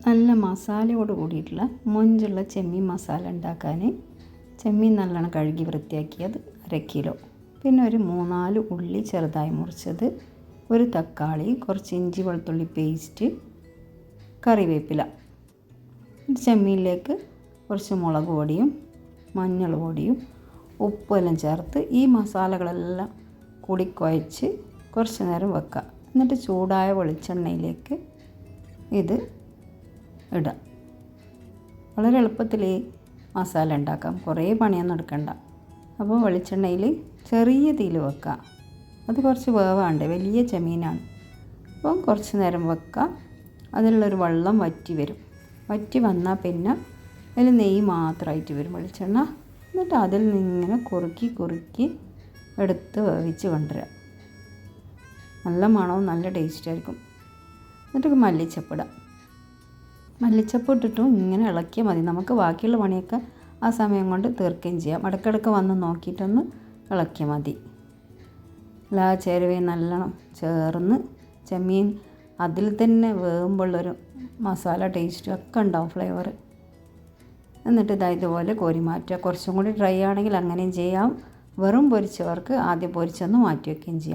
നല്ല മസാലയോട് കൂടിയിട്ടുള്ള മൊഞ്ചുള്ള ചെമ്മീൻ മസാല ഉണ്ടാക്കാൻ ചെമ്മീൻ നല്ലോണം കഴുകി വൃത്തിയാക്കിയത് 1/2 കിലോ, പിന്നെ ഒരു 3-4 ഉള്ളി ചെറുതായി മുറിച്ചത്, ഒരു തക്കാളി, കുറച്ച് ഇഞ്ചി വെളുത്തുള്ളി പേസ്റ്റ്, കറിവേപ്പില. ചെമ്മീനിലേക്ക് കുറച്ച് മുളക് പൊടിയും മഞ്ഞൾ പൊടിയും ഉപ്പെല്ലാം ചേർത്ത് ഈ മസാലകളെല്ലാം കൂടി കുഴച്ച് കുറച്ച് നേരം വെക്കുക. എന്നിട്ട് ചൂടായ വെളിച്ചെണ്ണയിലേക്ക് ഇത് ഇടാം. വളരെ എളുപ്പത്തിൽ ഈ മസാല ഉണ്ടാക്കാം, കുറേ പണിയൊന്നും എടുക്കണ്ട. അപ്പോൾ വെളിച്ചെണ്ണയിൽ ചെറിയ തീയിൽ വെക്കുക. അത് കുറച്ച് വേവാണ്ട്, വലിയ ചെമ്മീനാണ്. അപ്പം കുറച്ച് നേരം വെക്കുക. അതിലുള്ളൊരു വെള്ളം വറ്റി വരും. വറ്റി വന്നാൽ പിന്നെ അതിൽ നെയ്യ് മാത്രമായിട്ട് വരും, വെളിച്ചെണ്ണ. എന്നിട്ട് അതിൽ നിന്നിങ്ങനെ കുറുക്കി എടുത്ത് വേവിച്ച് കൊണ്ടുവരിക. നല്ല മണവും നല്ല ടേസ്റ്റായിരിക്കും. എന്നിട്ട് മല്ലിച്ചപ്പിടാം. മല്ലിച്ചപ്പ് ഇട്ടിട്ടും ഇങ്ങനെ ഇളക്കിയാൽ മതി. നമുക്ക് ബാക്കിയുള്ള പണിയൊക്കെ ആ സമയം കൊണ്ട് തീർക്കുകയും ചെയ്യാം. ഇടയ്ക്കിടയ്ക്ക് വന്ന് നോക്കിയിട്ടൊന്ന് ഇളക്കിയാൽ മതി. എല്ലാ ചേരുവയും നല്ലോണം ചേർന്ന് ചെമ്മീൻ അതിൽ തന്നെ വേകുമ്പോഴുള്ളൊരു മസാല ടേസ്റ്റും ഒക്കെ ഉണ്ടാവും, ഫ്ലേവർ. എന്നിട്ട് ഇതുപോലെ കോരി മാറ്റുക. കുറച്ചും കൂടി ഡ്രൈ ആണെങ്കിൽ അങ്ങനെയും ചെയ്യാം. വെറും പൊരിച്ചവർക്ക് ആദ്യം പൊരിച്ചൊന്ന് മാറ്റി വയ്ക്കുകയും ചെയ്യാം.